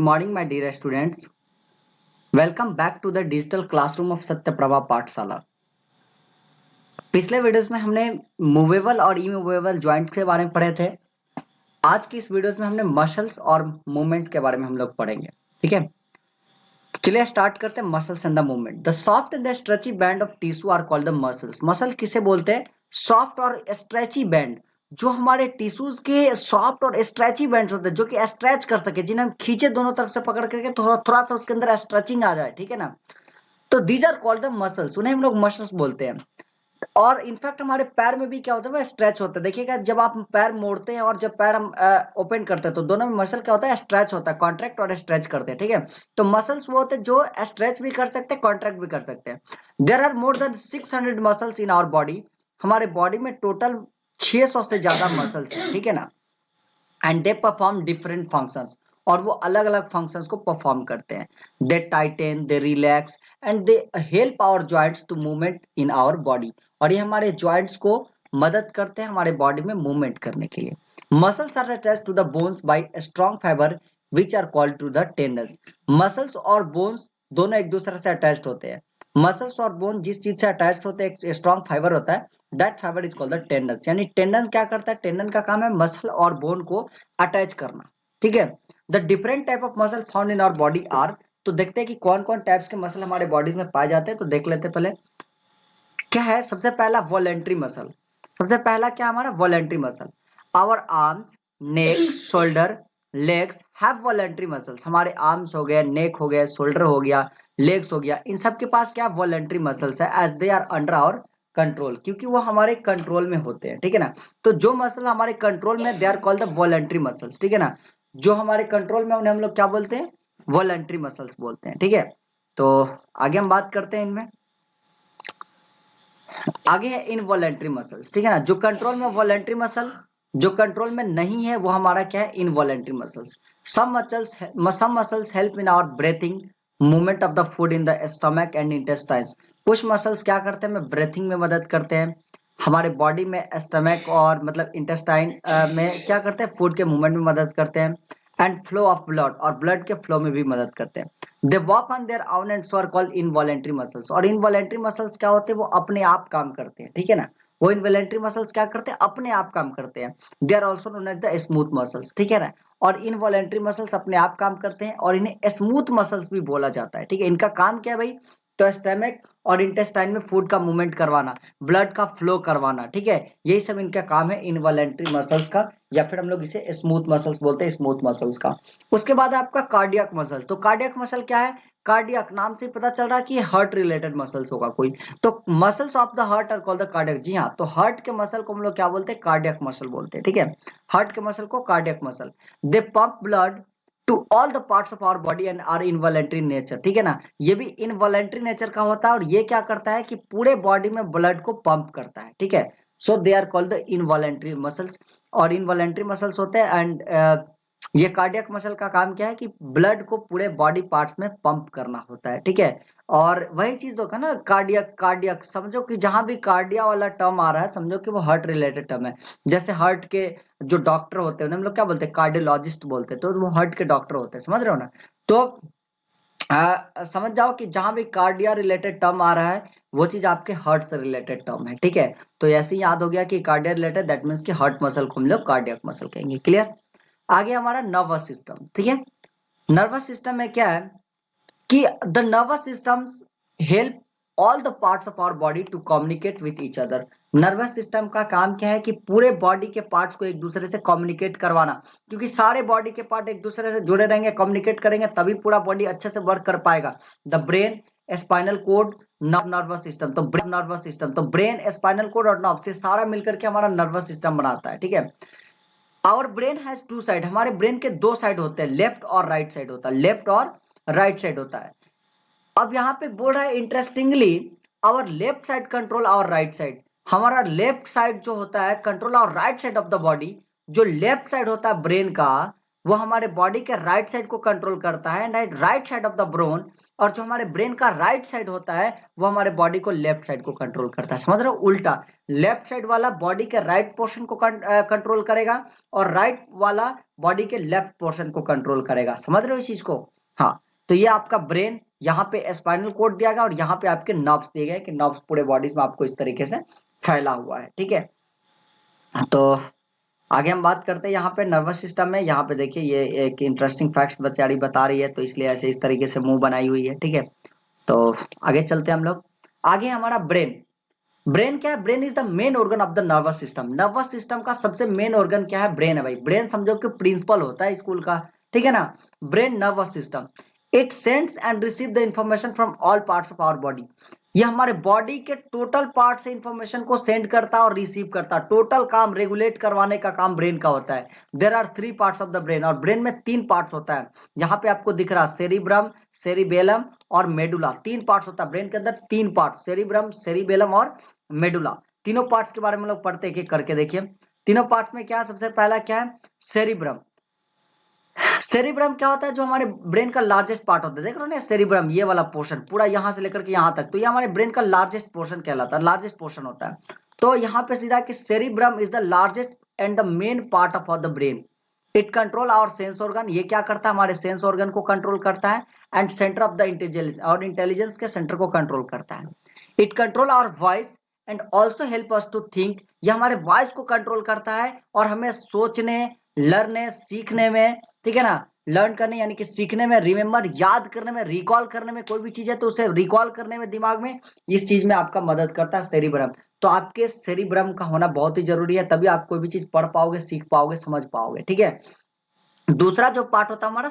morning, my dear students. Welcome back to the digital classroom of Satyaprabha पाठशाला। पिछले videos में हमने मूवेबल और इमूवेबल जॉइंट्स के बारे में पढ़े थे। आज की इस वीडियोस में हमने मसल्स और मूवमेंट के बारे में हम लोग पढ़ेंगे। ठीक है, चलिए स्टार्ट करते हैं। Muscles and the movement. The soft and the stretchy band of tissue are called the muscles. Muscle किसे बोलते हैं? सॉफ्ट और स्ट्रेची बैंड, जो हमारे टिश्यूज के सॉफ्ट और स्ट्रेची बैंड्स होते हैं, जो कि स्ट्रेच कर सके, जिन्हें हम खींचे दोनों तरफ से पकड़ करके थोड़ा थोड़ा सा उसके अंदर स्ट्रेचिंग आ जाए। ठीक है ना, तो these are called the muscles, उन्हें हम लोग मसल्स बोलते हैं। और इनफैक्ट हमारे पैर में भी क्या होता है, वो स्ट्रेच होता है। देखिएगा, जब आप पैर मोड़ते हैं और जब पैर हम ओपन करते हैं तो दोनों में मसल क्या होता है, स्ट्रेच होता है। कॉन्ट्रैक्ट और स्ट्रेच करते हैं। ठीक है, तो मसल्स वो होते हैं जो स्ट्रेच भी कर सकते हैं, कॉन्ट्रैक्ट भी कर सकते हैं। There are more than 600 muscles in our body. हमारे बॉडी में टोटल 600 से ज्यादा मसल्स हैं। ठीक है ना, and they perform different functions, और वो अलग अलग फंक्शंस को परफॉर्म करते हैं। They tighten, they relax and they help our joints to movement in our body. और ये हमारे जॉइंट्स को मदद करते हैं हमारे बॉडी में मूवमेंट करने के लिए। Muscles are attached to the bones by strong fibre which are called to the tendons. Muscles और बोन्स दोनों एक दूसरे से अटैच्ड होते हैं। मसल्स और बोन जिस चीज से अटैच्ड होते हैं, एक स्ट्रॉन्ग फाइबर होता है, that fibre is called the tendons. यानी टेंडन क्या करता है? टेंडन का काम है मसल और बोन को अटैच करना। ठीक है, the different type of muscle found in our body are. तो देखते हैं कि कौन कौन टाइप्स के मसल हमारे बॉडीज में पाए जाते हैं। तो देख लेते हैं पहले क्या है। सबसे पहला वॉलेंट्री मसल। सबसे पहला क्या हमारा? Voluntary muscle. Our arms, neck, shoulder, legs have voluntary muscles. हमारे आर्म्स हो गए, नेक हो गए, शोल्डर हो गया, लेग्स हो गया, इन सब के पास क्या वॉलेंट्री मसल्स है, as they are under our control, क्योंकि वो हमारे कंट्रोल में होते हैं। ठीक है ना, तो जो मसल हमारे कंट्रोल में, they are called the voluntary muscles. ठीक है ना, जो हमारे कंट्रोल में उन्हें हम लोग क्या बोलते हैं? वॉलेंट्री मसल्स बोलते हैं। ठीक है, तो आगे हम बात करते हैं इनमें। आगे है इनवॉलेंट्री मसल्स। ठीक है ना, जो कंट्रोल में वॉलेंट्री मसल, जो कंट्रोल में नहीं है वो हमारा क्या है? Involuntary muscles. Some muscles help in our breathing, movement of the food in the stomach and intestines. कुछ मसल्स क्या करते हैं? ब्रीथिंग में मदद करते हैं हमारे बॉडी में, स्टमक और मतलब इंटेस्टाइन में क्या करते हैं? फूड के मूवमेंट में मदद करते हैं। एंड फ्लो ऑफ ब्लड, और ब्लड के फ्लो में भी मदद करते हैं। They walk on their own and so are called involuntary muscles. और इनवॉलेंट्री मसल्स क्या होते हैं? वो अपने आप काम करते हैं। ठीक है ना, वो इनवॉलेंट्री मसल्स क्या करते हैं? अपने आप काम करते हैं। They are also known as the smooth muscles. ठीक है ना, और इनवॉलेंट्री मसल्स अपने आप काम करते हैं और इन्हें स्मूथ मसल्स भी बोला जाता है। ठीक है, इनका काम क्या है भाई? तो स्टमक और इंटेस्टाइन में फूड का मूवमेंट करवाना, ब्लड का फ्लो करवाना। ठीक है, यही सब इनका काम है इनवॉलेंट्री मसल्स का, या फिर हम लोग इसे स्मूथ मसल्स बोलते हैं, स्मूथ मसल्स का। उसके बाद आपका कार्डियक मसल। तो कार्डियक मसल क्या है? कार्डियक नाम से पता चल रहा है कि हार्ट रिलेटेड मसल्स होगा कोई। तो muscles of the heart are called the cardiac. जी हाँ, तो हार्ट के मसल को हम लोग क्या बोलते हैं? कार्डियक मसल बोलते हैं। ठीक है, हार्ट के मसल को cardiac muscle. They pump blood to all the parts of our body and are involuntary nature. ठीक है ना, ये भी इनवॉलेंट्री नेचर का होता है, और ये क्या करता है कि पूरे बॉडी में ब्लड को पंप करता है। ठीक है, so they are called the involuntary muscles. और इनवॉलेंट्री मसल्स होते हैं, एंड ये कार्डियक मसल का काम क्या है कि ब्लड को पूरे बॉडी पार्ट्स में पंप करना होता है। ठीक है, और वही चीज होगा ना, कार्डियक। कार्डियक समझो कि जहां भी कार्डिया वाला टर्म आ रहा है, समझो कि वो हार्ट रिलेटेड टर्म है। जैसे हार्ट के जो डॉक्टर होते हैं उन्हें हम लोग क्या बोलते हैं? कार्डियोलॉजिस्ट बोलते हैं। तो वो हार्ट के डॉक्टर होते हैं, समझ रहे हो ना। तो समझ जाओ कि जहां भी कार्डिया रिलेटेड टर्म आ रहा है, वो चीज आपके हार्ट से रिलेटेड टर्म है। ठीक है, तो ऐसे ही याद हो गया कि कार्डिया रिलेटेड, दैट मीन्स कि हार्ट मसल को हम लोग कार्डियक मसल कहेंगे। क्लियर? आगे हमारा नर्वस सिस्टम। ठीक है, नर्वस सिस्टम में क्या है कि the nervous system help all the parts of our body to communicate with each other. Nervous system का काम क्या है कि पूरे बॉडी के पार्ट्स को एक दूसरे से कम्युनिकेट करवाना, क्योंकि सारे बॉडी के पार्ट एक दूसरे से जुड़े रहेंगे, कम्युनिकेट करेंगे, तभी पूरा बॉडी अच्छे से वर्क कर पाएगा। The brain, spinal cord, nervous system. तो नर्वस सिस्टम, तो ब्रेन, स्पाइनल कोड और नर्व से सारा मिलकर के हमारा नर्वस सिस्टम बनाता है। ठीक है, our brain has two side. हमारे ब्रेन के दो साइड होते हैं, लेफ्ट और राइट साइड होता है, लेफ्ट और राइट साइड होता है। अब यहाँ पे बोल रहा है interestingly, our left side control our right side. हमारा लेफ्ट साइड जो होता है control our right side of the body. जो लेफ्ट साइड होता है ब्रेन का, वो हमारे बॉडी के राइट साइड को कंट्रोल करता है, and right side of the brain, और जो हमारे ब्रेन का राइट साइड होता है वो हमारे बॉडी को लेफ्ट साइड को कंट्रोल करता है। समझ रहे हो? उल्टा, लेफ्ट साइड वाला बॉडी के राइट पोर्शन को कंट्रोल करेगा और राइट वाला बॉडी के लेफ्ट पोर्शन को कंट्रोल करेगा। समझ रहे हो इस चीज को? हाँ, तो ये आपका ब्रेन, यहाँ पे स्पाइनल कोड दिया गया और यहाँ पे आपके नर्व्स दिए गए कि नर्व्स पूरे बॉडीज में आपको इस तरीके से फैला हुआ है। ठीक है, तो आगे हम बात करते हैं यहाँ पे नर्वस सिस्टम में। यहाँ पे देखिए ये एक इंटरेस्टिंग फैक्ट बेचारी बता रही है, तो इसलिए ऐसे इस तरीके से मुंह बनाई हुई है। ठीक है, तो आगे चलते हैं हम लोग। आगे हमारा ब्रेन। ब्रेन क्या है? Brain is the main organ of the nervous system. Nervous system का सबसे मेन ऑर्गन क्या है? ब्रेन है भाई। ब्रेन समझो कि प्रिंसिपल होता है स्कूल का, ठीक है ना? Brain nervous system, it sends and receive the information from all parts of our body. ये हमारे बॉडी के टोटल पार्ट से इंफॉर्मेशन को सेंड करता है और रिसीव करता है। टोटल काम रेगुलेट करवाने का काम ब्रेन का होता है। There are 3 parts of the brain, और ब्रेन में 3 पार्ट्स होता है। यहाँ पे आपको दिख रहा है सेरिब्रम, सेरिबेलम और मेडुला। 3 पार्ट्स होता है ब्रेन के अंदर। 3 पार्ट्स, सेरिब्रम, सेरिबेलम और मेडुला। तीनों पार्ट्स के बारे में लोग पढ़ते हैं, एक करके देखिए। तीनों पार्ट्स में क्या है? सबसे पहला क्या है? सेरिब्रम। सेरिब्रम क्या होता है? जो हमारे ब्रेन का लार्जेस्ट पार्ट होता है, देख रहे हो ना सेरिब्रम, ये वाला पोर्शन पूरा यहां से लेकर के यहां तक, तो ये हमारे ब्रेन का लार्जेस्ट पोर्शन कहलाता है, लार्जेस्ट पोर्शन होता है। तो यहाँ पे सीधा कि cerebrum is the largest and the main part of the brain. It control our sense organ. ये क्या करता है? हमारे सेंस ऑर्गन को कंट्रोल करता है। And centre of the intelligence, और इंटेलिजेंस के सेंटर को कंट्रोल करता है। It control our voice and also help us to think. ये हमारे वॉइस को कंट्रोल करता है और हमें सोचने, लर्ने, सीखने में, ठीक है ना, लर्न करने यानी कि सीखने में, रिमेम्बर याद करने में, रिकॉल करने में, कोई भी चीज है तो उसे रिकॉल करने में दिमाग में, इस चीज में आपका मदद करता है सेरिब्रम। तो आपके सेरिब्रम का होना बहुत ही जरूरी है, तभी आप कोई भी चीज पढ़ पाओगे, सीख पाओगे, समझ पाओगे। ठीक है, दूसरा जो पार्ट होता है हमारा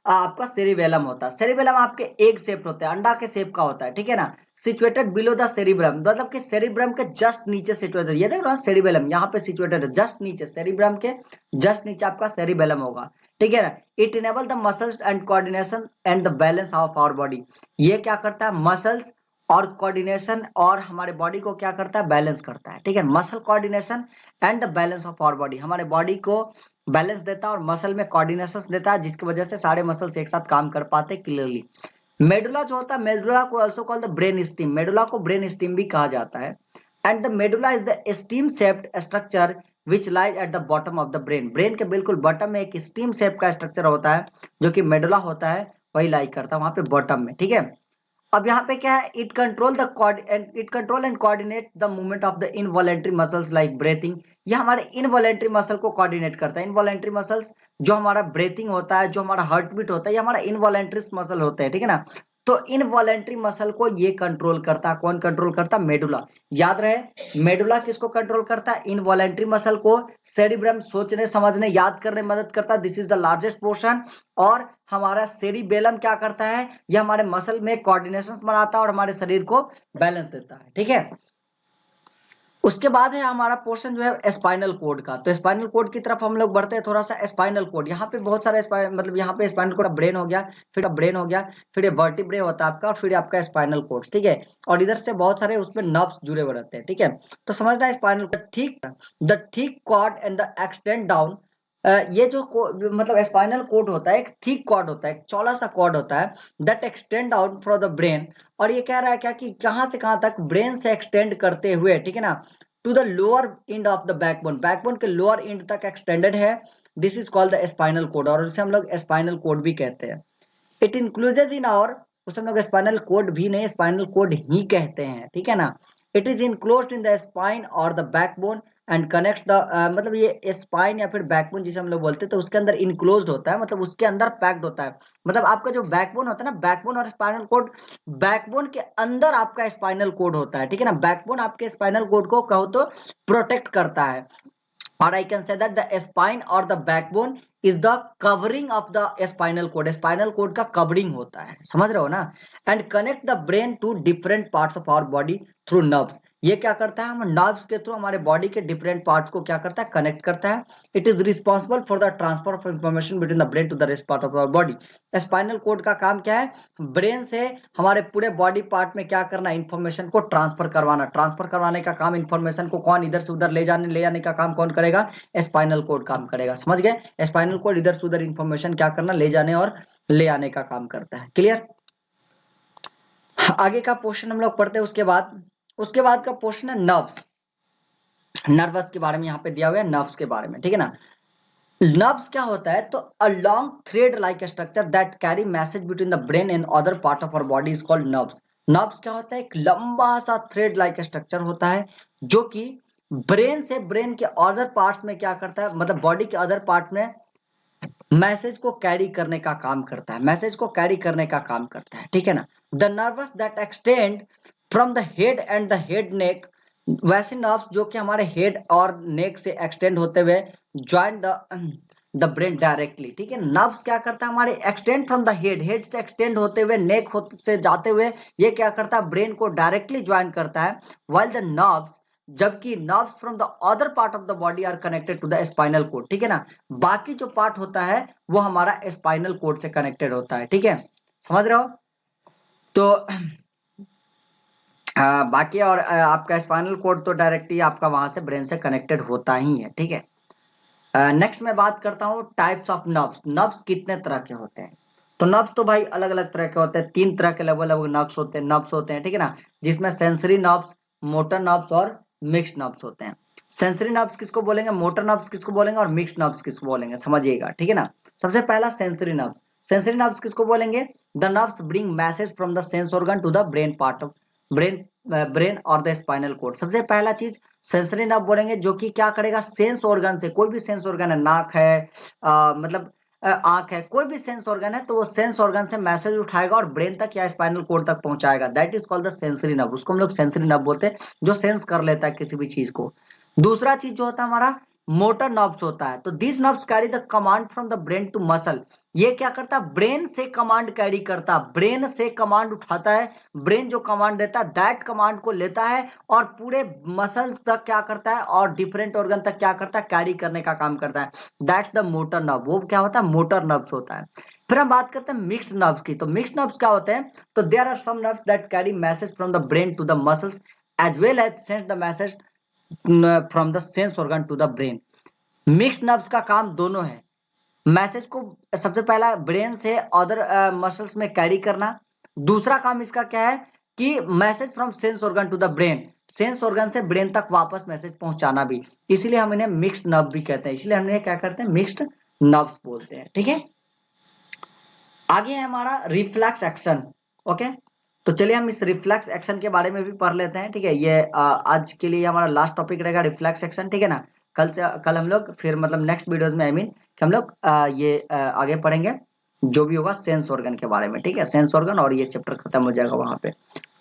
आपका सेरिबेलम होता है। सेरिबेलम आपके एग शेप होता है, अंडा के शेप का होता है, ठीक है ना। सिचुएटेड बिलो द सेरिब्रम, मतलब कि सेरिब्रम के जस्ट नीचे सिचुएटेड। ये देख रहे हो सेरिबेलम यहाँ पे सिचुएटेड है, जस्ट नीचे, सेरिब्रम के जस्ट नीचे आपका सेरिबेलम होगा, ठीक है ना। It enable the muscles and coordination and the balance of our body. ये क्या करता है? मसल्स और कोऑर्डिनेशन और हमारे बॉडी को क्या करता है? बैलेंस करता है, ठीक है। Muscle coordination and the balance of our body, हमारे बॉडी को बैलेंस देता है और मसल में कोऑर्डिनेशन देता है, जिसकी वजह से सारे मसल्स एक साथ काम कर पाते हैं क्लियरली। मेडुला जो होता है, मेडुला को also called the brain steam. Medulla को ब्रेन स्टीम भी कहा जाता है। And the medulla is the steam shaped structure which lies at the bottom of the brain. Brain के बिल्कुल बॉटम में एक स्टीम शेप का स्ट्रक्चर होता है, जो कि मेडुला होता है, वही लाई करता है वहां पे बॉटम में, ठीक है। अब यहाँ पे क्या है? It control and coordinate the movement of the involuntary muscles like breathing. ये हमारे इनवॉलेंट्री मसल को कोऑर्डिनेट करता है। इनवॉलेंट्री मसल्स जो हमारा ब्रेथिंग होता है, जो हमारा हार्ट बीट होता है, ये हमारा इनवॉलेंट्री मसल होता है, ठीक है ना। तो इनवॉलेंट्री मसल को ये कंट्रोल करता है। कौन कंट्रोल करता है? मेडुला। याद रहे, मेडुला किसको कंट्रोल करता है? इनवॉलेंट्री मसल को। सेरिब्रम सोचने, समझने, याद करने में मदद करता है, this is the largest portion. और हमारा सेरिबेलम क्या करता है? ये हमारे मसल में कोऑर्डिनेशन बनाता है और हमारे शरीर को बैलेंस देता है, ठीक है। उसके बाद है हमारा पोर्शन जो है स्पाइनल कोड का। तो स्पाइनल कोड की तरफ हम लोग बढ़ते हैं थोड़ा सा। स्पाइनल कोड, यहाँ पे बहुत सारे मतलब यहाँ पे स्पाइनल कोड ब्रेन हो गया, फिर ब्रेन हो गया, फिर ये वर्टिब्रे होता है आपका, और फिर आपका स्पाइनल कोड, ठीक है। और इधर से बहुत सारे उसमें नर्व्स जुड़े हुए रहते हैं, ठीक है। तो समझना है स्पाइनल कोड, ठीक, the thick cord and the extend down. ये जो मतलब स्पाइनल कोड होता है, एक थिक कॉर्ड होता है, एक चौड़ा सा कॉर्ड होता है, that extend out from the brain. और ये कह रहा है क्या कि कहां से कहां तक? ब्रेन से एक्सटेंड करते हुए, ठीक है ना, to the lower end of the backbone. Backbone के लोअर एंड तक एक्सटेंडेड है, this is called the spinal cord, और उसे हम लोग स्पाइनल कोड भी कहते हैं। इट इंक्लूजेज इन आवर, उसे हम लोग स्पाइनल कोड भी नहीं, स्पाइनल कोड ही कहते हैं, ठीक है ना। It is enclosed in the spine और the backbone and connect the, मतलब ये स्पाइन या फिर बैकबोन जिसे हम लोग बोलते हैं, तो उसके अंदर इनक्लोज्ड होता है, मतलब उसके अंदर पैक्ड होता है। मतलब आपका जो बैकबोन होता है ना, बैकबोन और स्पाइनल कोड, बैकबोन के अंदर आपका स्पाइनल कोड होता है, ठीक है ना। बैकबोन आपके स्पाइनल कोड को कहो तो प्रोटेक्ट करता है। और I can say that the spine और the backbone is the covering of the spinal cord. Spinal cord का कवरिंग होता है, समझ रहे हो ना। And connect the brain to different parts of our body through nerves. ये क्या करता है? हम नर्व्स के थ्रू हमारे बॉडी के डिफरेंट पार्ट्स को क्या करता है? कनेक्ट करता है। It is responsible for the transfer of information between the brain to the rest part of our body. Spinal cord का काम क्या है? ब्रेन से हमारे पूरे बॉडी पार्ट में क्या करना? इंफॉर्मेशन को ट्रांसफर करवाना। ट्रांसफर करवाने का काम, इंफॉर्मेशन को कौन इधर से उधर ले जाने का काम कौन करेगा? स्पाइनल कोड काम करेगा, समझ गए। स्पाइनल स्पाइनल कोड इधर से उधर इंफॉर्मेशन क्या करना, ले जाने और ले आने का काम करता है। क्लियर? आगे का पोर्शन हम लोग पढ़ते हैं। उसके बाद का पोर्शन है नर्व्स। नर्वस के बारे में यहाँ पे दिया हुआ है, नर्व्स के बारे में, ठीक है ना। नर्व्स क्या होता है, तो a long thread like structure that carry message between the brain and other part of our body is called nerves. Nerves क्या होता है, एक लंबा सा थ्रेड लाइक स्ट्रक्चर होता है जो कि ब्रेन से ब्रेन के अदर पार्ट्स में क्या करता है, मतलब बॉडी के अदर पार्ट में मैसेज को कैरी करने का काम करता है, मैसेज को कैरी करने का काम करता है, ठीक है ना। The nervous that extend from the head and the head neck, वैसे नर्व्स जो कि हमारे हेड और नेक से एक्सटेंड होते हुए ज्वाइन द ब्रेन डायरेक्टली, ठीक है। नर्व्स क्या करता है, हमारे extend from the head, head से एक्सटेंड होते हुए नेक से जाते हुए ये क्या करता है, ब्रेन को डायरेक्टली ज्वाइन करता है। व्हाइल द नर्व्स, जबकि nerves from the other part of the body are connected to the spinal cord, ठीक है ना। बाकी जो पार्ट होता है वो हमारा स्पाइनल कोड से कनेक्टेड होता है, ठीक है, समझ रहे हो। तो बाकी और आपका स्पाइनल कोड तो डायरेक्टली आपका वहां से ब्रेन से कनेक्टेड होता ही है, ठीक है। नेक्स्ट मैं बात करता हूँ टाइप्स ऑफ नर्व्स। नर्व्स कितने तरह के होते हैं, तो नर्व्स तो भाई अलग अलग तरह के होते हैं, 3 तरह के अलग अलग नर्व्स होते हैं, ठीक है ना, जिसमें सेंसरी नर्व्स, मोटर नर्व्स और मिक्स्ड नर्व्स होते हैं। सेंसरी नर्व्स किसको बोलेंगे, मोटर नर्व्स किसको बोलेंगे और मिक्स्ड नर्व्स किसको बोलेंगे, समझिएगा, ठीक है ना। सबसे पहला सेंसरी नर्व्स। सेंसरी नर्व्स किसको बोलेंगे, the nerves bring message from the sense organ to the brain part of brain और द स्पाइनल कोड। सबसे पहला चीज सेंसरी नर्व बोलेंगे, जो कि क्या करेगा, सेंस ऑर्गन से, कोई भी सेंस ऑर्गन है, नाक है, मतलब आंख है, कोई भी सेंस ऑर्गन है, तो वो सेंस ऑर्गन से मैसेज उठाएगा और ब्रेन तक या स्पाइनल कोड तक पहुंचाएगा। That is called the sensory nerve. उसको हम लोग सेंसरी नर्व बोलते हैं, जो सेंस कर लेता है किसी भी चीज को। दूसरा चीज जो होता है हमारा मोटर नर्व्स होता है। तो this nerves carry the command from the brain to muscle. ये क्या करता है, ब्रेन से कमांड कैरी करता है, ब्रेन से कमांड उठाता है, ब्रेन जो कमांड देता है दैट कमांड को लेता है और पूरे मसल तक क्या करता है और डिफरेंट ऑर्गन तक क्या करता है, कैरी करने का काम करता है। That's the motor nerve. वो क्या होता है, मोटर नर्व्स होता है। फिर हम बात करते हैं मिक्स्ड नर्व्स की। तो मिक्स्ड नर्व्स क्या होते हैं, तो there are some nerves that carry message from the brain to the muscles as well as send the message from the sense organ to the brain. Mixed nerves का काम दोनों है, मैसेज को सबसे पहला ब्रेन से अदर मसल्स में carry करना, दूसरा काम इसका क्या है कि message from sense organ to the brain, sense organ से ब्रेन तक वापस मैसेज पहुंचाना भी। इसीलिए हम इन्हें मिक्स्ड नर्व भी कहते हैं, इसलिए हम इन्हें क्या करते हैं, मिक्स्ड नर्व्स बोलते हैं, ठीक है। आगे है हमारा रिफ्लेक्स एक्शन। ओके, तो चलिए हम इस रिफ्लेक्स एक्शन के बारे में भी पढ़ लेते हैं, ठीक है। ये आज के लिए हमारा लास्ट टॉपिक रहेगा रिफ्लेक्स एक्शन, ठीक है ना। कल हम लोग फिर मतलब नेक्स्ट वीडियोस में आई मीन कि हम लोग ये आगे पढ़ेंगे जो भी होगा सेंस ऑर्गन के बारे में, ठीक है। सेंस ऑर्गन और ये चैप्टर खत्म हो जाएगा वहां पे।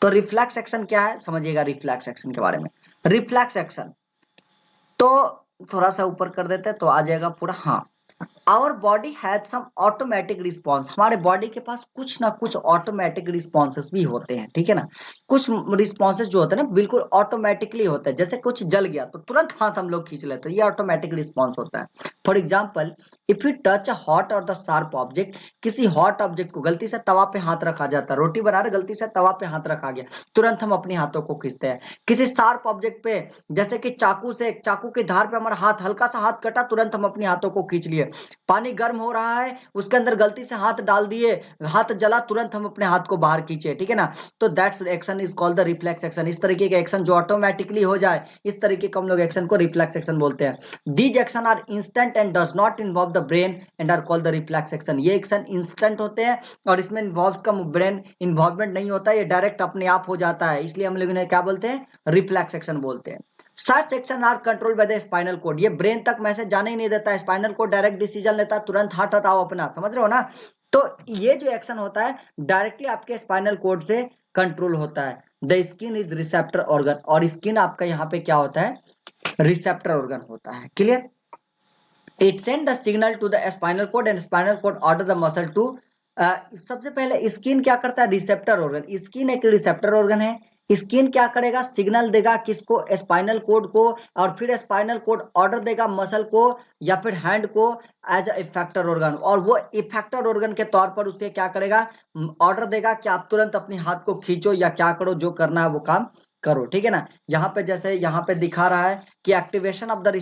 तो रिफ्लेक्स एक्शन क्या है, समझिएगा रिफ्लेक्स एक्शन के बारे में। रिफ्लेक्स एक्शन तो थोड़ा सा ऊपर कर देते हैं तो आ जाएगा पूरा। हाँ, our body has some automatic response. हमारे बॉडी के पास कुछ ना कुछ ऑटोमेटिक रिस्पॉन्सेस भी होते हैं, ठीक है ना। कुछ रिस्पॉन्सेस जो होते हैं ना बिल्कुल ऑटोमेटिकली होते हैं, जैसे कुछ जल गया तो तुरंत हाथ हम लोग खींच लेते हैं, ये ऑटोमेटिक रिस्पॉन्स होता है। For example, if you touch a hot और द शार्प ऑब्जेक्ट, किसी हॉट ऑब्जेक्ट को गलती से तवा पे हाथ रखा जाता है, रोटी बना रहे गलती से तवा पे हाथ रखा गया, तुरंत हम अपने हाथों को खींचते हैं। किसी शार्प ऑब्जेक्ट पे जैसे कि चाकू के धार पे हमारा हाथ, हल्का सा हाथ कटा, तुरंत हम अपने हाथों को खींच लिए। पानी गर्म हो रहा है, उसके अंदर गलती से हाथ डाल दिए, हाथ जला, तुरंत हम अपने हाथ को बाहर खींचे, ठीक है ना। तो that's action is called the reflex action. इस तरीके के एक्शन जो ऑटोमेटिकली हो जाए, इस तरीके का हम लोग एक्शन को रिफ्लेक्स एक्शन बोलते हैं। These action are instant and does not involve the brain and are called the reflex action. ये एक्शन इंस्टेंट होते हैं और इसमें इन्वॉल्व का ब्रेन इन्वॉल्वमेंट नहीं होता, ये डायरेक्ट अपने आप हो जाता है, इसलिए हम लोग इन्हें क्या बोलते हैं, रिफ्लेक्स एक्शन बोलते हैं। Such action are control by the spinal cord. ये ब्रेन तक मैसेज जाने ही नहीं देता है, स्पाइनल कोड डायरेक्ट डिसीजन लेता है, तुरंत हाथ हटाओ अपना, समझ रहे हो ना। तो ये जो एक्शन होता है डायरेक्टली आपके स्पाइनल कोड से कंट्रोल होता है। The skin is receptor organ, और स्किन आपका यहाँ पे क्या होता है, रिसेप्टर ऑर्गन होता है। Clear? It send the signal to the spinal cord and spinal cord order the muscle to. सबसे पहले स्किन क्या करता है, रिसेप्टर ऑर्गन, स्किन एक रिसेप्टर ऑर्गन है। स्किन क्या करेगा, सिग्नल देगा किसको, स्पाइनल कोड को, और फिर स्पाइनल कोड ऑर्डर देगा मसल को या फिर हैंड को एज इफेक्टर ऑर्गन, और वो इफेक्टर ऑर्गन के तौर पर उसे क्या करेगा, ऑर्डर देगा कि आप तुरंत अपने हाथ को खींचो या क्या करो, जो करना है वो काम करो, ठीक है ना। यहाँ पे जैसे यहाँ पे दिखा रहा है कि activation of the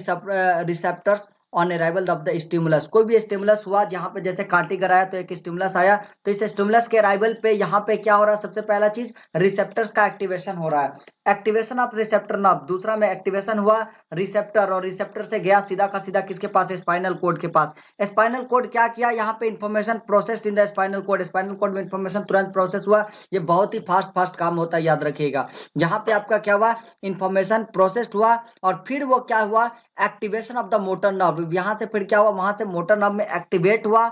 receptors on arrival of the stimulus. कोई भी स्टिमुलस हुआ, जहां पे जैसे कांटी कराया तो एक स्टिमुलस आया, तो इस स्टिमुलस के अराइवल पे यहाँ पे क्या हो रहा है, सबसे पहला चीज रिसेप्टर्स का एक्टिवेशन हो रहा है, एक्टिवेशन ऑफ रिसेप्टर नर्व। दूसरा में एक्टिवेशन हुआ रिसेप्टर, और रिसेप्टर से गया सीधा का सीधा किसके पास, स्पाइनल कोड के पास। स्पाइनल कोड क्या किया, यहाँ पे information processed in the spinal cord, spinal code में इंफॉर्मेशन तुरंत प्रोसेस हुआ। ये बहुत ही फास्ट काम होता है, याद रखिएगा। यहाँ पे आपका क्या हुआ, इंफॉर्मेशन प्रोसेस्ड हुआ, और फिर वो क्या हुआ, activation of the motor nerve. यहां से फिर क्या हुआ, वहां से मोटर नर्व में एक्टिवेट हुआ,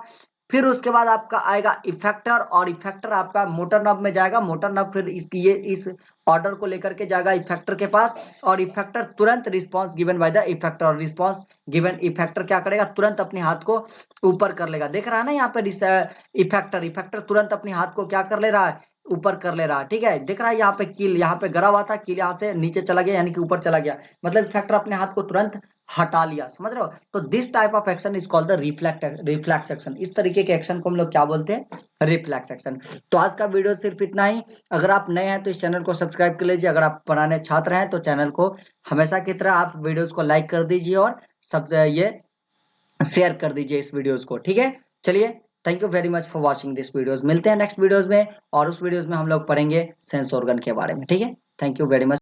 फिर उसके बाद आपका आएगा इफेक्टर, और इफेक्टर आपका मोटर नर्व में जाएगा, मोटर नर्व फिर इस ऑर्डर को लेकर के जाएगा इफेक्टर के पास, और इफेक्टर तुरंत response given by the effector, और रिस्पांस गिवन इफेक्टर क्या करेगा, तुरंत अपने हाथ को ऊपर कर लेगा। देख रहा है ना यहाँ पे इफेक्टर तुरंत अपने हाथ को क्या कर ले रहा है, ऊपर कर ले रहा है। ठीक है, देख रहा है यहाँ पे कील, यहाँ पे गरा हुआ था, कील यहाँ से नीचे चला गया, यानी कि ऊपर चला गया, मतलब इफेक्टर अपने हाथ को तुरंत हटा लिया। समझ रहे हो? तो this type of action is called the reflex action. इस तरीके के एक्शन को हम लोग क्या बोलते हैं, रिफ्लेक्स एक्शन। तो आज का वीडियो सिर्फ इतना ही। अगर आप नए हैं तो इस चैनल को सब्सक्राइब कर लीजिए, अगर आप पुराने छात्र हैं तो चैनल को हमेशा की तरह आप वीडियोस को लाइक कर दीजिए, और सब ये शेयर कर दीजिए इस वीडियोस को। ठीक है, चलिए, thank you very much for watching this videos. मिलते हैं नेक्स्ट वीडियोस में, और उस वीडियोस में हम लोग पढ़ेंगे सेंस ऑर्गन के बारे में। ठीक है, थैंक यू वेरी मच।